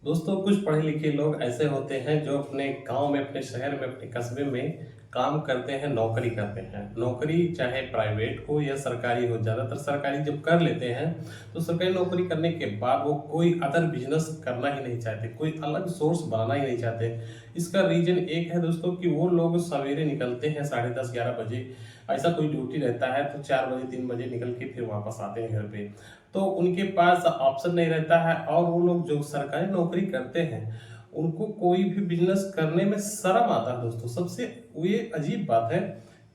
दोस्तों कुछ पढ़े लिखे लोग ऐसे होते हैं जो अपने गांव में, अपने शहर में, अपने कस्बे में काम करते हैं, नौकरी करते हैं। नौकरी चाहे प्राइवेट हो या सरकारी हो, ज़्यादातर सरकारी जब कर लेते हैं तो सरकारी नौकरी करने के बाद वो कोई अदर बिजनेस करना ही नहीं चाहते, कोई अलग सोर्स बनाना ही नहीं चाहते। इसका रीजन एक है दोस्तों कि वो लोग सवेरे निकलते हैं 10:30-11 बजे, ऐसा कोई ड्यूटी रहता है तो 4 बजे 3 बजे निकल के फिर वापस आते हैं घर पे। तो उनके पास ऑप्शन नहीं रहता है और वो लोग जो सरकारी नौकरी करते हैं उनको कोई भी बिजनेस करने में शर्म आता है। दोस्तों सबसे ये अजीब बात है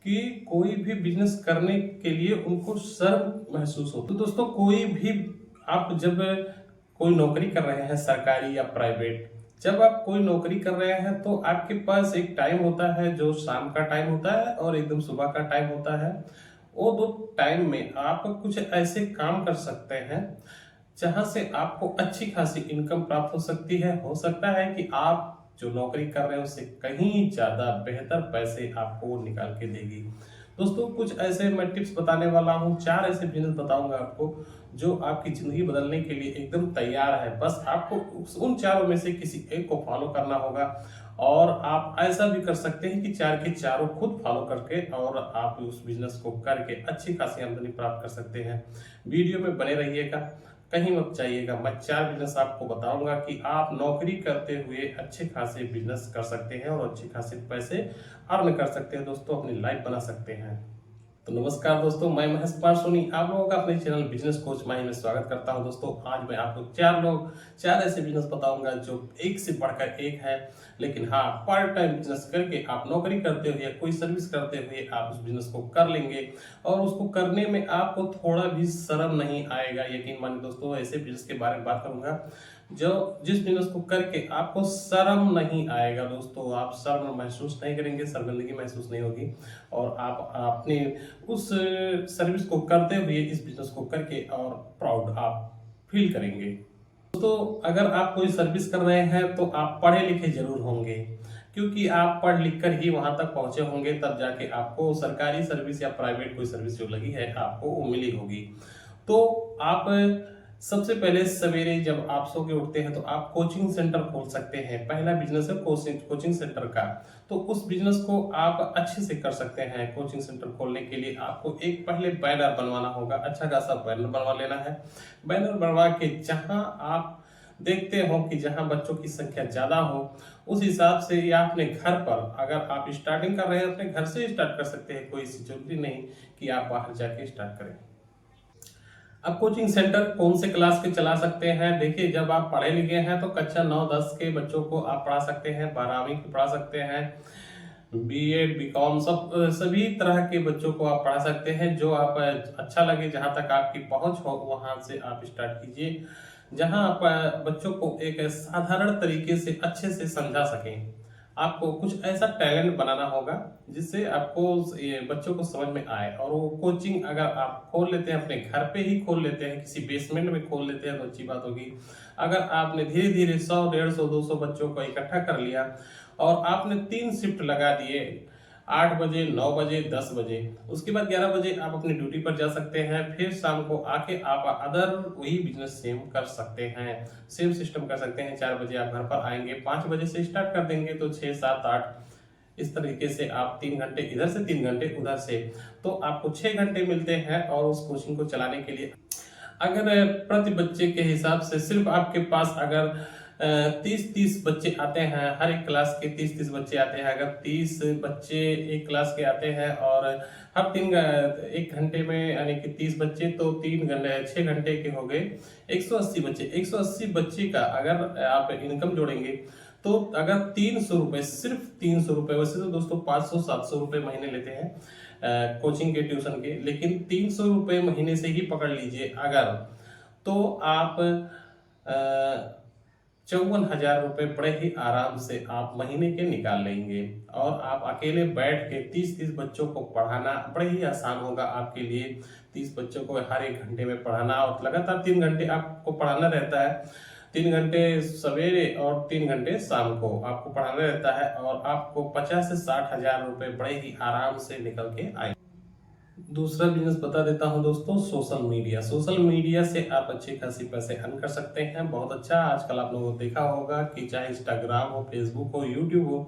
कि कोई भी बिजनेस करने के लिए उनको शर्म महसूस होती है। तो दोस्तों कोई भी आप जब कोई नौकरी कर रहे हैं सरकारी या प्राइवेट, जब आप कोई नौकरी कर रहे हैं तो आपके पास एक टाइम होता है जो शाम का टाइम होता है और एकदम सुबह का टाइम होता है। वो दो टाइम में आप कुछ ऐसे काम कर सकते हैं जहां से आपको अच्छी खासी इनकम प्राप्त हो सकती है। हो सकता है कि आप जो नौकरी कर रहे हैं उससे कहीं ज्यादा बेहतर पैसे आपको वो निकाल के देगी। दोस्तों कुछ ऐसे मैं टिप्स बताने वाला हूँ, 4 ऐसे बिजनेस बताऊंगा आपको जो आपकी जिंदगी बदलने के लिए एकदम तैयार है। बस आपको उन चारों में से किसी एक को फॉलो करना होगा और आप ऐसा भी कर सकते हैं कि चार के चारों खुद फॉलो करके और आप उस बिजनेस को करके अच्छी खासी आमदनी प्राप्त कर सकते हैं। वीडियो में बने रहिएगा, कहीं मत जाइएगा। मैं 4 बिजनेस आपको बताऊंगा कि आप नौकरी करते हुए अच्छे खासे बिजनेस कर सकते हैं और अच्छे खासे पैसे अर्न कर सकते हैं। दोस्तों अपनी लाइफ बना सकते हैं। तो नमस्कार दोस्तों, मैं महेश कुमार सोनी आप लोगों का अपने चैनल बिजनेस कोच माही में स्वागत करता हूं। दोस्तों आज मैं आपको चार ऐसे बिजनेस बताऊंगा जो एक से बढ़कर एक है। लेकिन हाँ, पार्ट टाइम बिजनेस करके आप नौकरी करते हुए या कोई सर्विस करते हुए आप उस बिजनेस को कर लेंगे और उसको करने में आपको थोड़ा भी शर्म नहीं आएगा। यकीन मानिए दोस्तों, ऐसे बिजनेस के बारे में बात करूंगा जो जिस बिजनेस को करके आपको शर्म नहीं आएगा। दोस्तों आप शर्म महसूस नहीं करेंगे, शर्मिंदगी महसूस नहीं होगी और आप अपने उस सर्विस को करते हुए इस बिजनेस को करके और प्राउड आप फील करेंगे। दोस्तों अगर आप कोई सर्विस कर रहे हैं तो आप पढ़े लिखे जरूर होंगे, क्योंकि आप पढ़ लिख कर ही वहां तक पहुंचे होंगे, तब जाके आपको सरकारी सर्विस या प्राइवेट कोई सर्विस जो लगी है आपको वो मिली होगी। तो आप सबसे पहले सवेरे जब आप सो के उठते हैं तो आप कोचिंग सेंटर खोल सकते हैं। पहला बिजनेस है कोचिंग सेंटर का। तो उस बिजनेस को आप अच्छे से कर सकते हैं। कोचिंग सेंटर खोलने के लिए आपको एक पहले बैनर बनवाना होगा, अच्छा खासा बैनर बनवा लेना है। बैनर बनवा के जहां आप देखते हो कि जहां बच्चों की संख्या ज्यादा हो, उस हिसाब से या अपने घर पर, अगर आप स्टार्टिंग कर रहे हैं अपने घर से स्टार्ट कर सकते हैं, कोई जरूरी नहीं कि आप बाहर जाके स्टार्ट करें। अब कोचिंग सेंटर कौन से क्लास के चला सकते हैं? देखिए, जब आप पढ़े लिखे हैं तो कक्षा 9-10 के बच्चों को आप पढ़ा सकते हैं, 12वीं के पढ़ा सकते हैं, बीएड बीकॉम सभी तरह के बच्चों को आप पढ़ा सकते हैं। जो आप अच्छा लगे, जहां तक आपकी पहुंच हो वहां से आप स्टार्ट कीजिए, जहां आप बच्चों को एक साधारण तरीके से अच्छे से समझा सकें। आपको कुछ ऐसा टैलेंट बनाना होगा जिससे आपको ये बच्चों को समझ में आए। और वो कोचिंग अगर आप खोल लेते हैं, अपने घर पे ही खोल लेते हैं, किसी बेसमेंट में खोल लेते हैं तो अच्छी बात होगी। अगर आपने धीरे धीरे 100 150 200 बच्चों को इकट्ठा कर लिया और आपने 3 शिफ्ट लगा दिए, 8 बजे 9 बजे 10 बजे, उसके बाद 11 बजे आप अपनी ड्यूटी पर जा सकते हैं। फिर शाम को आके आप अदर वही बिजनेस सेम कर सकते हैं, सेम सिस्टम कर सकते हैं। 4 बजे आप घर पर आएंगे, 5 बजे से स्टार्ट कर देंगे तो 6 7 8 इस तरीके से आप 3 घंटे इधर से 3 घंटे उधर से, तो आपको 6 घंटे मिलते हैं। और उस कोचिंग को चलाने के लिए अगर प्रति बच्चे के हिसाब से सिर्फ आपके पास अगर 30-30 बच्चे आते हैं, हर एक क्लास के 30-30 बच्चे आते हैं, अगर 30 बच्चे एक क्लास के आते हैं और हर 1 घंटे में यानी कि 30 बच्चे तो 3 घंटे 6 घंटे के हो गए, 180 बच्चे। 180 बच्चे का अगर आप इनकम जोड़ेंगे तो अगर 300 रुपए, सिर्फ 300 रुपए, वैसे तो दोस्तों 500-700 रुपए महीने लेते हैं कोचिंग के ट्यूशन के, लेकिन 300 रुपए महीने से ही पकड़ लीजिए अगर, तो आप 54,000 रुपए बड़े ही आराम से आप महीने के निकाल लेंगे। और आप अकेले बैठ के 30-30 बच्चों को पढ़ाना बड़े ही आसान होगा आपके लिए। 30 बच्चों को हर 1 घंटे में पढ़ाना और लगातार 3 घंटे आपको पढ़ाना रहता है। 3 घंटे सवेरे और 3 घंटे शाम को आपको पढ़ाना रहता है और आपको 50 से 60 हजार रुपए बड़े ही आराम से निकल के आए। दूसरा बिजनेस बता देता हूं दोस्तों, सोशल मीडिया। सोशल मीडिया से आप अच्छी खासी पैसे अर्न कर सकते हैं, बहुत अच्छा। आजकल आप लोगों ने देखा होगा कि चाहे इंस्टाग्राम हो, फेसबुक हो, यूट्यूब हो,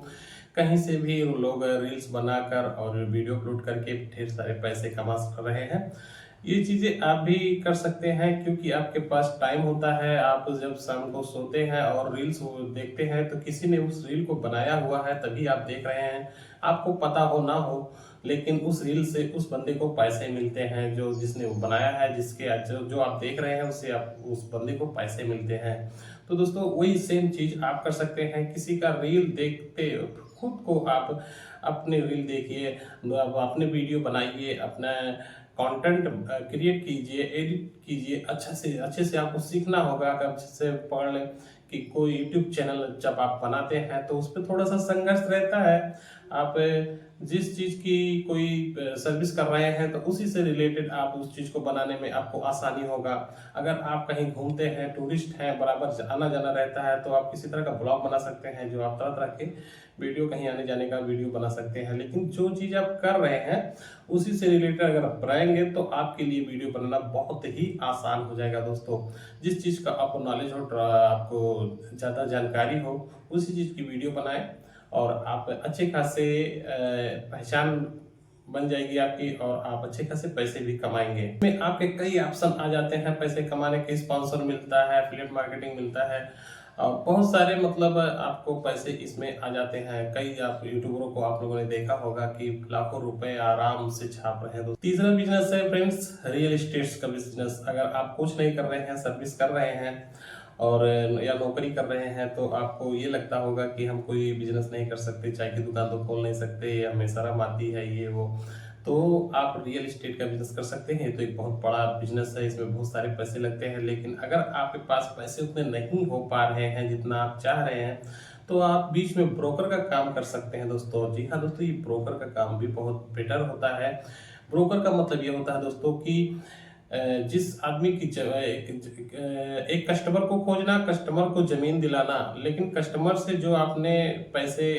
कहीं से भी लोग रील्स बनाकर और वीडियो अपलोड करके ढेर सारे पैसे कमा रहे हैं। ये चीज़ें आप भी कर सकते हैं, क्योंकि आपके पास टाइम होता है। आप जब शाम को सोते हैं और रील्स वो देखते हैं, तो किसी ने उस रील को बनाया हुआ है तभी आप देख रहे हैं। आपको पता हो ना हो, लेकिन उस रील से उस बंदे को पैसे मिलते हैं, जो जिसने वो बनाया है, जो आप देख रहे हैं उससे आप उस बंदे को पैसे मिलते हैं। तो दोस्तों वही सेम चीज आप कर सकते हैं। किसी का रील देखते खुद को आप अपने रील देखिए, आप अपने वीडियो बनाइए, अपना कंटेंट क्रिएट कीजिए, एडिट कीजिए। अच्छे से आपको सीखना होगा। अगर अच्छे से पढ़ लें कि कोई यूट्यूब चैनल जब आप बनाते हैं तो उस पर थोड़ा सा संघर्ष रहता है। आप जिस चीज़ की कोई सर्विस कर रहे हैं तो उसी से रिलेटेड आप उस चीज़ को बनाने में आपको आसानी होगा। अगर आप कहीं घूमते हैं, टूरिस्ट हैं, बराबर आना जाना रहता है, तो आप किसी तरह का ब्लॉग बना सकते हैं, जो आप तरह तरह के वीडियो, कहीं आने जाने का वीडियो बना सकते हैं। लेकिन जो चीज़ आप कर रहे हैं उसी से रिलेटेड अगर आप बनाएंगे तो आपके लिए वीडियो बनाना बहुत ही आसान हो जाएगा दोस्तों। जिस चीज़ का आपको नॉलेज हो, आपको ज़्यादा जानकारी हो, उसी चीज़ की वीडियो बनाएं और आप अच्छे खासे पहचान बन जाएगी आपकी, और आप अच्छे खासे पैसे भी कमाएंगे। इसमें आपके कई ऑप्शन आ जाते हैं पैसे कमाने के। स्पॉन्सर मिलता है, एफिलिएट मार्केटिंग मिलता है, और बहुत सारे मतलब आपको पैसे इसमें आ जाते हैं। कई आप यूट्यूबरों को आप लोगों ने देखा होगा कि लाखों रुपए आराम से छाप रहे हैं। तीसरा बिजनेस है फ्रेंड्स, रियल एस्टेट का बिजनेस। अगर आप कुछ नहीं कर रहे हैं, सर्विस कर रहे हैं और या नौकरी कर रहे हैं, तो आपको ये लगता होगा कि हम कोई बिजनेस नहीं कर सकते, चाय की दुकान तो खोल नहीं सकते, हमें शर्म आती है, ये वो। तो आप रियल एस्टेट का बिजनेस कर सकते हैं। तो एक बहुत बड़ा बिजनेस है, इसमें बहुत सारे पैसे लगते हैं। लेकिन अगर आपके पास पैसे उतने नहीं हो पा रहे हैं जितना आप चाह रहे हैं, तो आप बीच में ब्रोकर का काम कर सकते हैं दोस्तों। जी हाँ दोस्तों, ये ब्रोकर का काम भी बहुत बेटर होता है। ब्रोकर का मतलब ये होता है दोस्तों कि जिस आदमी की एक कस्टमर को खोजना, कस्टमर को जमीन दिलाना, लेकिन कस्टमर से जो आपने पैसे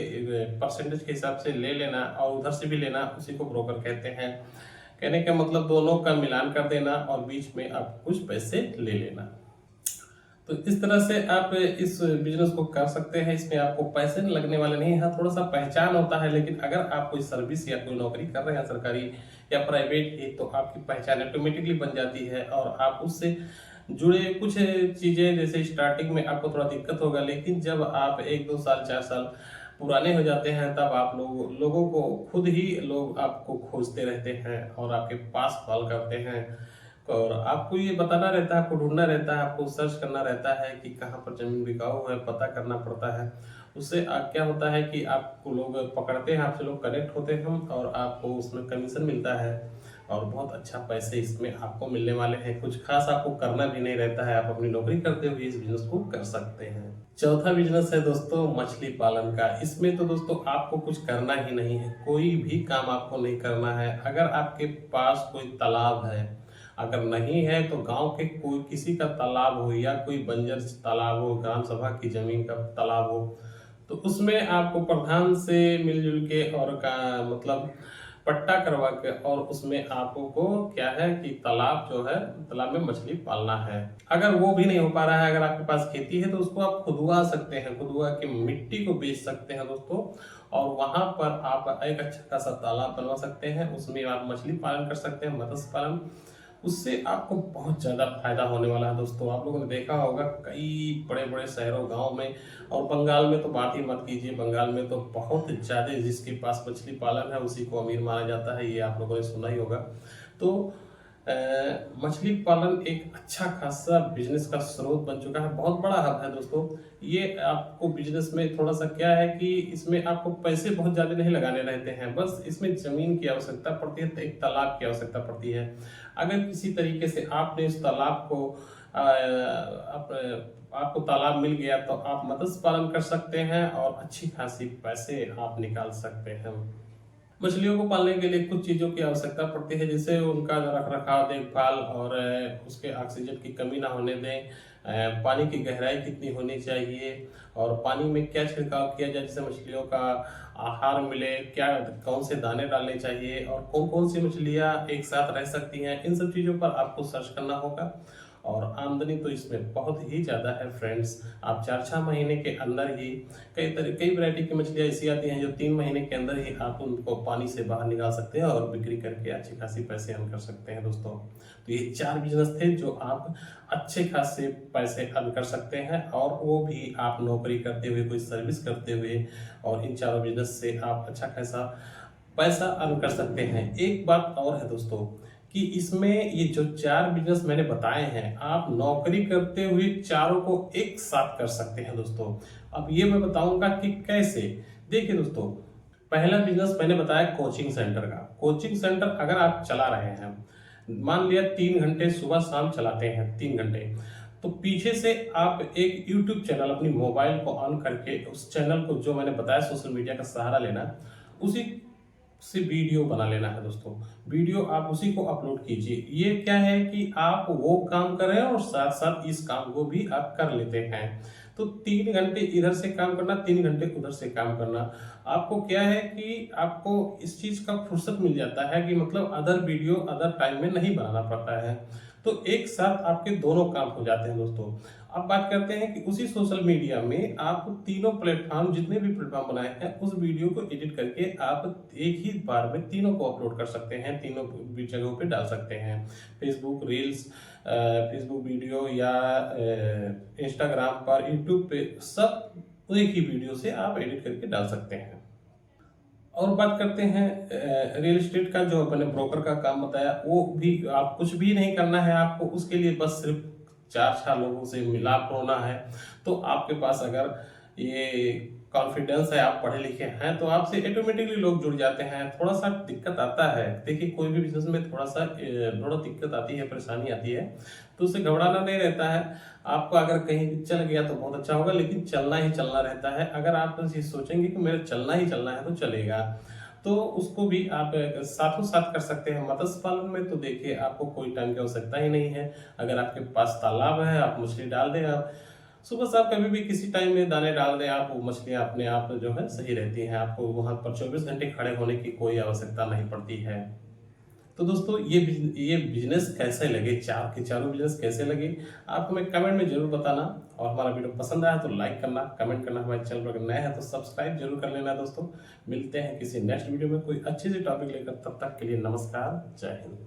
परसेंटेज के हिसाब से ले लेना और उधर से भी लेना, उसी को ब्रोकर कहते हैं। कहने का मतलब दोनों का मिलान कर देना और बीच में आप कुछ पैसे ले लेना। तो इस तरह से आप इस बिजनेस को कर सकते हैं। इसमें आपको पैसे लगने वाले नहीं है, थोड़ा सा पहचान होता है। लेकिन अगर आप कोई सर्विस या कोई नौकरी कर रहे हैं, सरकारी या प्राइवेट ही, तो आपकी पहचान ऑटोमेटिकली बन जाती है और आप उससे जुड़े कुछ चीजें, जैसे स्टार्टिंग में आपको थोड़ा दिक्कत होगा, लेकिन जब आप 1-2 साल 4 साल पुराने हो जाते हैं, तब आप लोगों को खुद ही लोग आपको खोजते रहते हैं और आपके पास कॉल करते हैं। और आपको ये बताना रहता है, आपको ढूंढना रहता है, आपको सर्च करना रहता है कि कहाँ पर जमीन बिकाऊ है, पता करना पड़ता है। उससे क्या होता है कि आपको लोग पकड़ते हैं, आपसे लोग कनेक्ट होते हैं और आपको उसमें कमीशन मिलता है और बहुत अच्छा पैसे इसमें आपको मिलने वाले हैं। कुछ खास आपको करना भी नहीं रहता है, आप अपनी नौकरी करते हुए इस बिजनेस को कर सकते हैं। चौथा बिजनेस है दोस्तों मछली पालन का। इसमें तो दोस्तों आपको कुछ करना ही नहीं है, कोई भी काम आपको नहीं करना है। अगर आपके पास कोई तालाब है, अगर नहीं है तो गांव के कोई किसी का तालाब हो या कोई बंजर तालाब हो, ग्राम सभा की जमीन का तालाब हो, तो उसमें आपको प्रधान से मिलजुल के और का मतलब पट्टा करवा के, और उसमें आपको क्या है कि तालाब जो है, तालाब में मछली पालना है। अगर वो भी नहीं हो पा रहा है, अगर आपके पास खेती है, तो उसको आप खुदवा सकते हैं, खुदवा के मिट्टी को बेच सकते हैं दोस्तों, और वहां पर आप एक अच्छा खासा तालाब बनवा सकते हैं। उसमें आप मछली पालन कर सकते हैं, मत्स्य पालन। उससे आपको बहुत ज़्यादा फायदा होने वाला है दोस्तों। आप लोगों ने देखा होगा कई बड़े बड़े शहरों, गांव में और बंगाल में तो बात ही मत कीजिए। बंगाल में तो बहुत ज़्यादा जिसके पास मछली पालन है उसी को अमीर माना जाता है, ये आप लोगों ने सुना ही होगा। तो मछली पालन एक अच्छा खासा बिजनेस का स्रोत बन चुका है, बहुत बड़ा हब है दोस्तों। ये आपको बिजनेस में थोड़ा सा क्या है कि इसमें आपको पैसे बहुत ज़्यादा नहीं लगाने रहते हैं, बस इसमें ज़मीन की आवश्यकता पड़ती है, तो एक तालाब की आवश्यकता पड़ती है। अगर किसी तरीके से आपने इस तालाब को आपको तालाब मिल गया, तो आप मत्स्य पालन कर सकते हैं और अच्छी खासी पैसे आप निकाल सकते हैं। मछलियों को पालने के लिए कुछ चीज़ों की आवश्यकता पड़ती है, जैसे उनका रख रखाव, देखभाल, और उसके ऑक्सीजन की कमी ना होने दें, पानी की गहराई कितनी होनी चाहिए, और पानी में क्या छिड़काव किया जाए जिससे मछलियों का आहार मिले, क्या कौन से दाने डालने चाहिए, और कौन कौन सी मछलियाँ एक साथ रह सकती हैं, इन सब चीज़ों पर आपको सर्च करना होगा। और आमदनी तो इसमें बहुत ही ज़्यादा है फ्रेंड्स। आप 4-6 महीने के अंदर ही कई वैरायटी की मछलियाँ ऐसी आती हैं जो 3 महीने के अंदर ही आप उनको पानी से बाहर निकाल सकते हैं और बिक्री करके अच्छी खासी पैसे अर्न कर सकते हैं दोस्तों। तो ये 4 बिजनेस थे जो आप अच्छे खासे पैसे अर्न कर सकते हैं, और वो भी आप नौकरी करते हुए, कोई सर्विस करते हुए, और इन चारों बिजनेस से आप अच्छा खासा पैसा अर्न कर सकते हैं। एक बात और है दोस्तों कि इसमें ये जो 4 बिजनेस मैंने बताए हैं, आप नौकरी करते हुए चारों को एक साथ कर सकते हैं दोस्तों। अब ये मैं बताऊंगा कि कैसे। देखिए दोस्तों, पहला बिजनेस मैंने बताया कोचिंग सेंटर का। कोचिंग सेंटर अगर आप चला रहे हैं, मान लिया 3 घंटे सुबह शाम चलाते हैं, 3 घंटे, तो पीछे से आप एक यूट्यूब चैनल अपनी मोबाइल को ऑन करके उस चैनल को, जो मैंने बताया सोशल मीडिया का सहारा लेना, उसी से वीडियो बना लेना है दोस्तों। वीडियो आप उसी को अपलोड कीजिए। ये क्या है कि आप वो काम कर रहे हैं और साथ साथ इस काम को भी आप कर लेते हैं। तो 3 घंटे इधर से काम करना, 3 घंटे उधर से काम करना, आपको क्या है कि आपको इस चीज का फुर्सत मिल जाता है कि मतलब अदर वीडियो अदर टाइम में नहीं बनाना पड़ता है। तो एक साथ आपके दोनों काम हो जाते हैं दोस्तों। अब बात करते हैं कि उसी सोशल मीडिया में आप तीनों प्लेटफॉर्म, जितने भी प्लेटफॉर्म बनाए हैं, उस वीडियो को एडिट करके आप एक ही बार में तीनों को अपलोड कर सकते हैं, तीनों जगहों पे डाल सकते हैं। फेसबुक रील्स, फेसबुक वीडियो, या इंस्टाग्राम पर, यूट्यूब पे, सब एक ही वीडियो से आप एडिट करके डाल सकते हैं। और बात करते हैं रियल एस्टेट का, जो अपने ब्रोकर का काम बताया, वो भी आप कुछ भी नहीं करना है आपको। उसके लिए बस सिर्फ 4-6 लोगों से मिलाप होना है। तो आपके पास अगर ये कॉन्फिडेंस है, आप पढ़े लिखे हैं, तो आपसे ऑटोमेटिकली लोग जुड़ जाते हैं। थोड़ा सा दिक्कत आता है, देखिए कोई भी बिजनेस में थोड़ा दिक्कत आती है, परेशानी आती है, तो उससे घबराना नहीं रहता है। आपको अगर कहीं भी चल गया तो बहुत अच्छा होगा, लेकिन चलना ही चलना रहता है। अगर आप ये सोचेंगे कि मेरे चलना ही चलना है तो चलेगा, तो उसको भी आप साथों साथ कर सकते हैं। मत्स्य पालन में तो देखिए आपको कोई टाइम की आवश्यकता ही नहीं है। अगर आपके पास तालाब है, आप मछली डाल दें, आप सुबह शाम कभी भी किसी टाइम में दाने डाल दें, आप वो मछलियाँ अपने आप जो है सही रहती हैं। आपको वहां पर 24 घंटे खड़े होने की कोई आवश्यकता नहीं पड़ती है। तो दोस्तों, ये बिजनेस कैसे लगे, चार के चारों बिजनेस कैसे लगे, आप हमें कमेंट में जरूर बताना। और हमारा वीडियो पसंद आया तो लाइक करना, कमेंट करना, हमारे चैनल पर अगर नए हैं तो सब्सक्राइब जरूर कर लेना दोस्तों। मिलते हैं किसी नेक्स्ट वीडियो में कोई अच्छी सी टॉपिक लेकर, तब तक के लिए नमस्कार, जय हिंद।